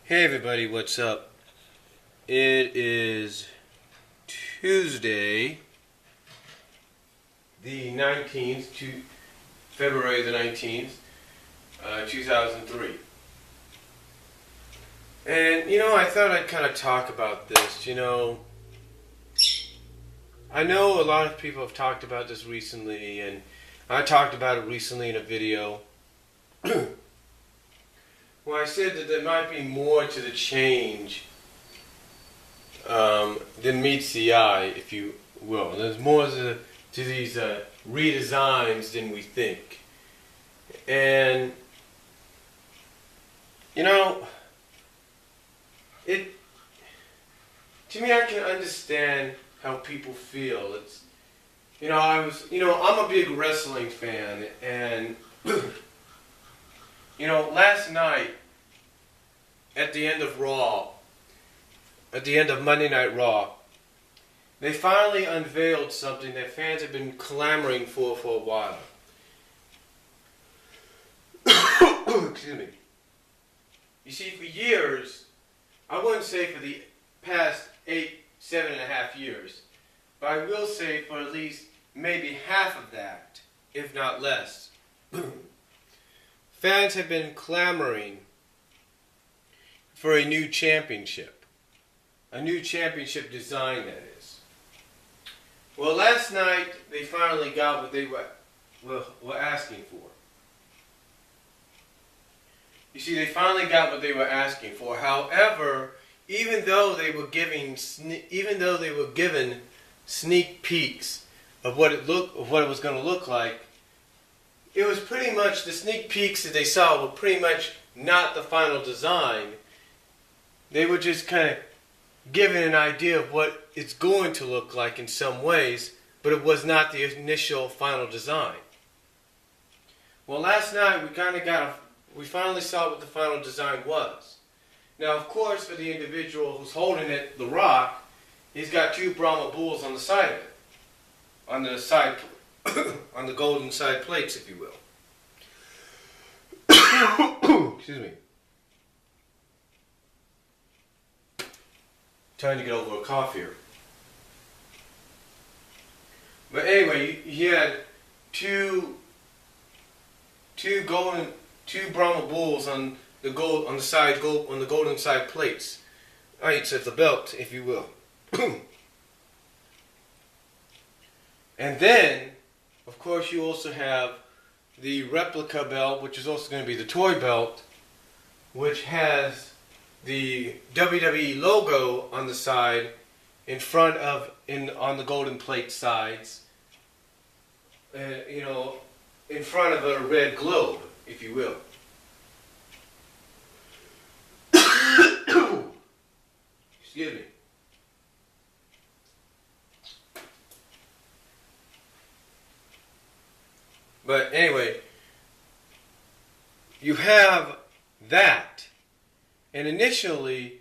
Hey everybody, what's up? It is Tuesday, the 19th, February the 19th, 2003. And, I thought I'd kind of talk about this. I know a lot of people have talked about this recently, and I talked about it recently in a video. Well, I said that there might be more to the change than meets the eye, if you will. There's more to these redesigns than we think. And, to me, I can understand how people feel. I'm a big wrestling fan, and last night, at the end of Monday Night Raw, they finally unveiled something that fans have been clamoring for a while. Excuse me. You see, for years, I wouldn't say for the past 7.5 years, but I will say for at least maybe half of that, if not less. Fans have been clamoring for a new championship design, that is. Well, last night they finally got what they were asking for. You see, they finally got what they were asking for. However, even though they were given sneak peeks of what it was going to look like, it was pretty much, the sneak peeks that they saw were pretty much not the final design. They were just kind of given an idea of what it's going to look like in some ways, but it was not the initial final design. Well, last night we finally saw what the final design was. Now, of course, for the individual who's holding it, The Rock, he's got two Brahma bulls on the side of it, on the side. On the golden side plates, if you will. Excuse me. Trying to get over a cough here. But anyway, he had two Brahma bulls on the golden side plates. Right, so the belt, if you will. And then, of course, you also have the replica belt, which is also going to be the toy belt, which has the WWE logo on the side, on the golden plate sides, in front of a red globe, if you will. Excuse me. But anyway, you have that. And initially,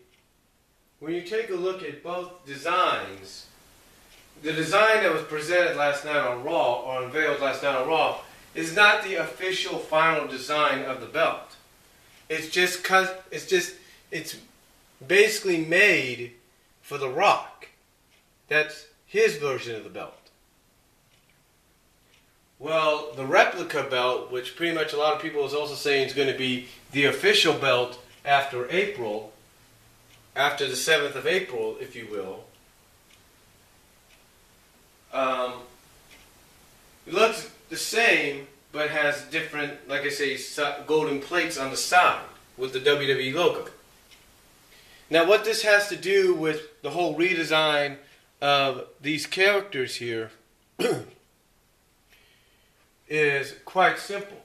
when you take a look at both designs, the design that was presented last night on Raw, or unveiled last night on Raw, is not the official final design of the belt. It's basically made for The Rock. That's his version of the belt. Well, the replica belt, which pretty much a lot of people is also saying is going to be the official belt after the 7th of April, if you will, it looks the same, but has different, like I say, golden plates on the side with the WWE logo. Now, what this has to do with the whole redesign of these characters here is quite simple.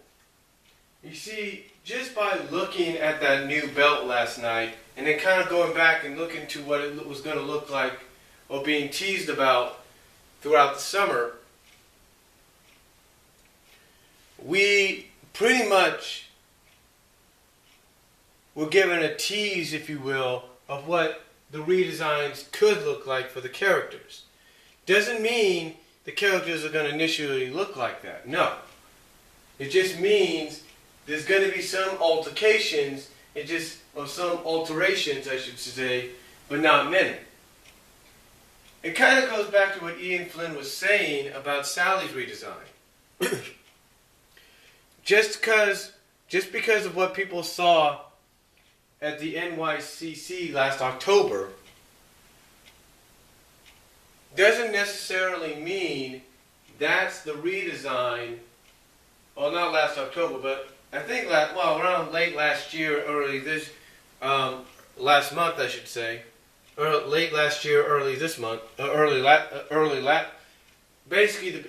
You see, just by looking at that new belt last night, and then kind of going back and looking to what it was going to look like, or being teased about throughout the summer, we pretty much were given a tease, if you will, of what the redesigns could look like for the characters. Doesn't mean the characters are going to initially look like that. No. It just means there's going to be some altercations It just, or some alterations, I should say, but not many. It kind of goes back to what Ian Flynn was saying about Sally's redesign. Just because of what people saw at the NYCC last October doesn't necessarily mean that's the redesign. Well, not last October, but I think around late last year, early this last month, I should say, or late last year, early this month, basically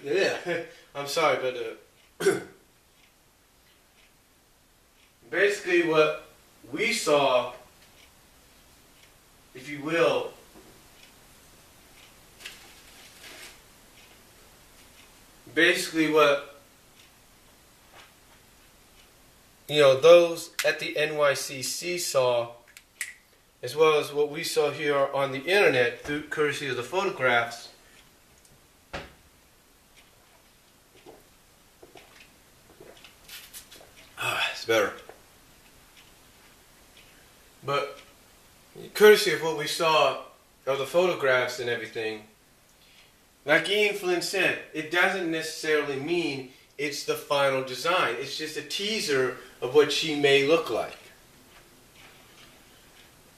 I'm sorry, but basically what we saw, if you will, basically what those at the NYCC saw, as well as what we saw here on the internet through courtesy of the photographs, it's better. But courtesy of what we saw of the photographs and everything, like Ian Flynn said, it doesn't necessarily mean it's the final design. It's just a teaser of what she may look like.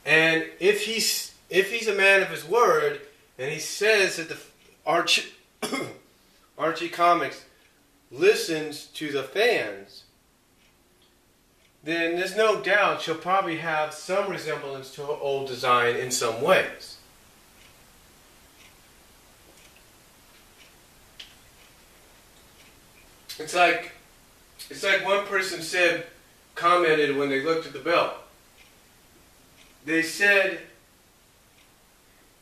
And if he's a man of his word, and he says that the Archie Comics listens to the fans, then there's no doubt she'll probably have some resemblance to her old design in some ways. It's like one person commented when they looked at the belt. They said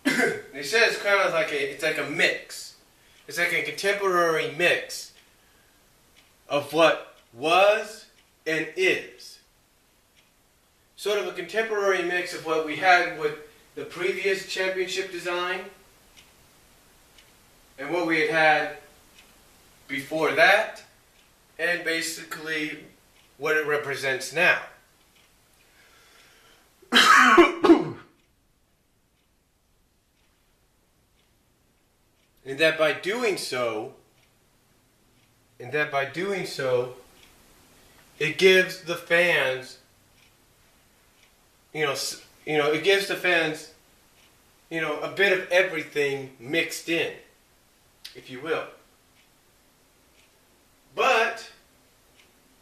it's kind of like it's like a mix. It's like a contemporary mix of what was and is. Sort of a contemporary mix of what we had with the previous championship design and what we had before that, and basically what it represents now. And that by doing so, it gives the fans, it gives the fans, a bit of everything mixed in, if you will. But,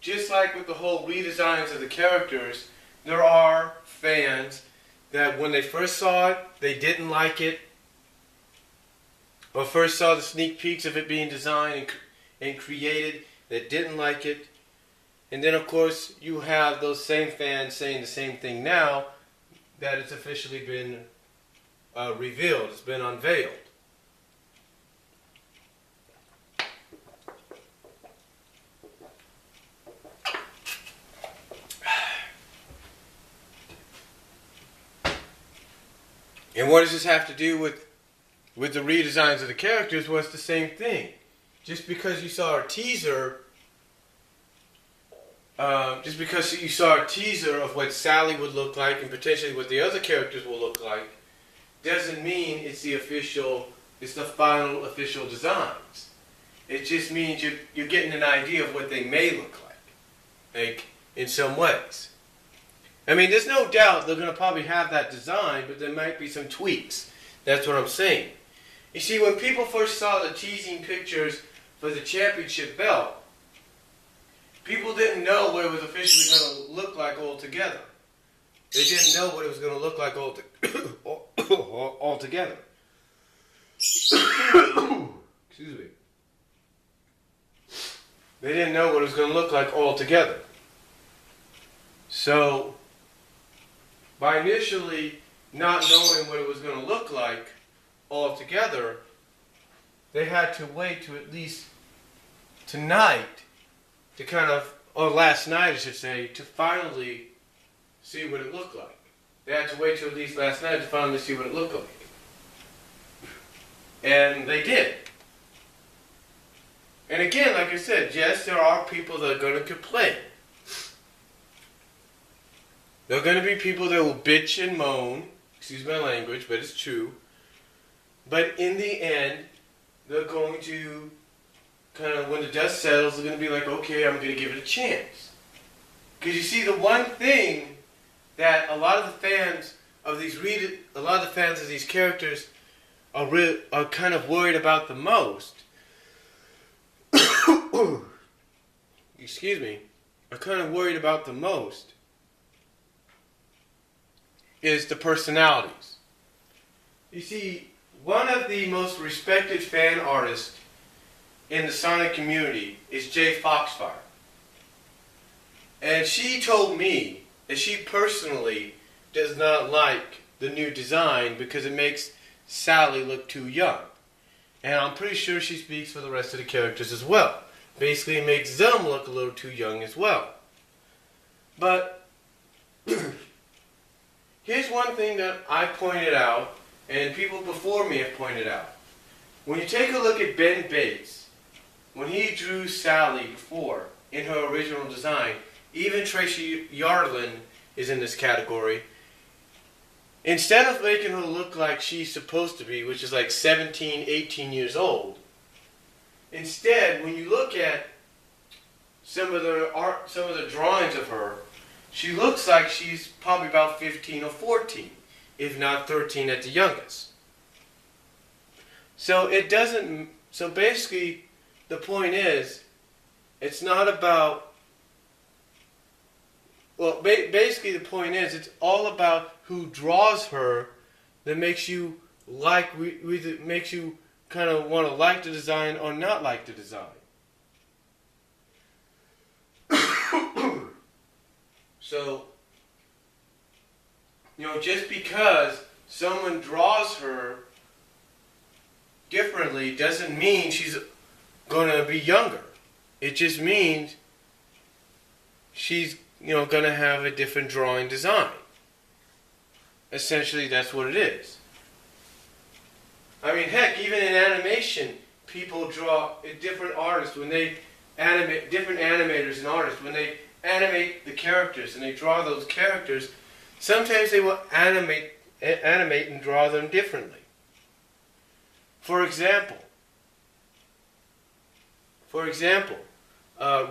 just like with the whole redesigns of the characters, there are fans that when they first saw it, they didn't like it, or first saw the sneak peeks of it being designed and created, that didn't like it. And then, of course, you have those same fans saying the same thing now, that it's officially been revealed, it's been unveiled. And what does this have to do with the redesigns of the characters? Well, it's the same thing. Just because you saw a teaser, of what Sally would look like and potentially what the other characters will look like, doesn't mean it's the final official designs. It just means you're getting an idea of what they may look like in some ways. I mean, there's no doubt they're going to probably have that design, but there might be some tweaks. That's what I'm saying. You see, when people first saw the teasing pictures for the championship belt, people didn't know what it was officially going to look like altogether. They didn't know what it was going to look like altogether. Excuse me. They didn't know what it was going to look like altogether. So, by initially not knowing what it was going to look like altogether, they had to wait to at least tonight or last night I should say, to finally see what it looked like. They had to wait till at least last night to finally see what it looked like. And they did. And again, like I said, yes, there are people that are going to complain. There are going to be people that will bitch and moan, excuse my language, but it's true. But in the end, they're going to kind of, when the dust settles, they're going to be like, okay, I'm going to give it a chance. Because you see, the one thing that a lot of the fans of these characters are kind of worried about the most, excuse me, are kind of worried about the most, is the personalities. You see, one of the most respected fan artists in the Sonic community is Jay Foxfire. And she told me that she personally does not like the new design because it makes Sally look too young. And I'm pretty sure she speaks for the rest of the characters as well. Basically, it makes them look a little too young as well. But here's one thing that I pointed out, and people before me have pointed out. When you take a look at Ben Bates, when he drew Sally before in her original design, even Tracy Yardlin is in this category. Instead of making her look like she's supposed to be, which is like 17, 18 years old, instead, when you look at some of the drawings of her, she looks like she's probably about 15 or 14, if not 13 at the youngest. So basically, the point is, it's not about, well, basically the point is, it's all about who draws her that makes you makes you kind of want to like the design or not like the design. So, just because someone draws her differently doesn't mean she's going to be younger. It just means she's, going to have a different drawing design. Essentially, that's what it is. I mean, heck, even in animation, people draw different artists when they animate, different animators and artists, when they animate the characters and they draw those characters, sometimes they will animate and draw them differently. For example,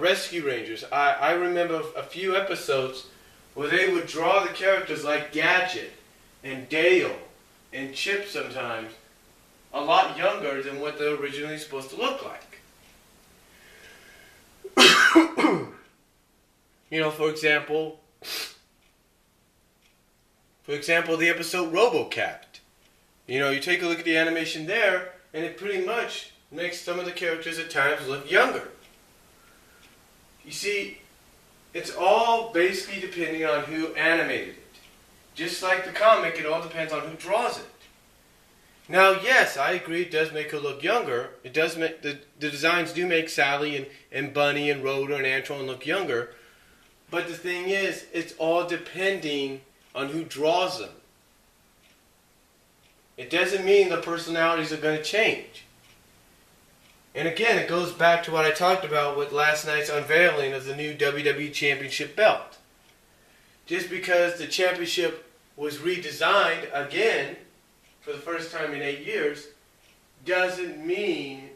Rescue Rangers. I remember a few episodes where they would draw the characters like Gadget and Dale and Chip sometimes a lot younger than what they're originally supposed to look like. For example, the episode RoboCat. You take a look at the animation there, and it pretty much makes some of the characters at times look younger. You see, it's all basically depending on who animated it. Just like the comic, it all depends on who draws it. Now, yes, I agree, it does make her look younger. It does make the designs do make Sally and Bunny and Rhoda and Antron look younger. But the thing is, it's all depending on who draws them. It doesn't mean the personalities are going to change. And again, it goes back to what I talked about with last night's unveiling of the new WWE Championship belt. Just because the championship was redesigned again for the first time in 8 years, doesn't mean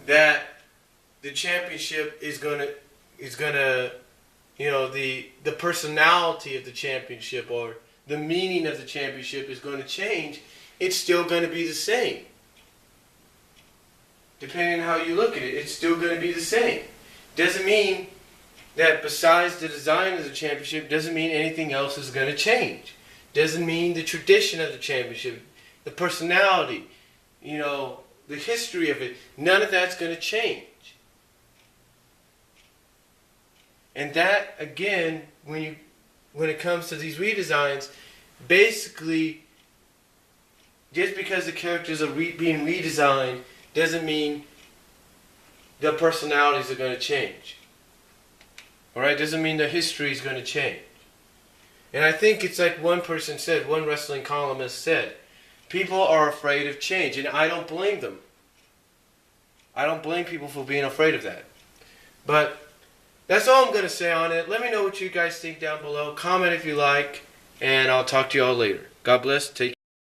that the championship is gonna the personality of the championship or the meaning of the championship is going to change. It's still going to be the same. Depending on how you look at it, it's still going to be the same. Doesn't mean that besides the design of the championship, doesn't mean anything else is going to change. Doesn't mean the tradition of the championship, the personality, the history of it, none of that's going to change. And that, again, when it comes to these redesigns, basically, just because the characters are being redesigned doesn't mean their personalities are going to change. Alright? Doesn't mean their history is going to change. And I think it's like one person said, one wrestling columnist said, people are afraid of change, and I don't blame them. I don't blame people for being afraid of that. But That's all I'm going to say on it. Let me know what you guys think down below. Comment if you like, and I'll talk to you all later. God bless. Take care.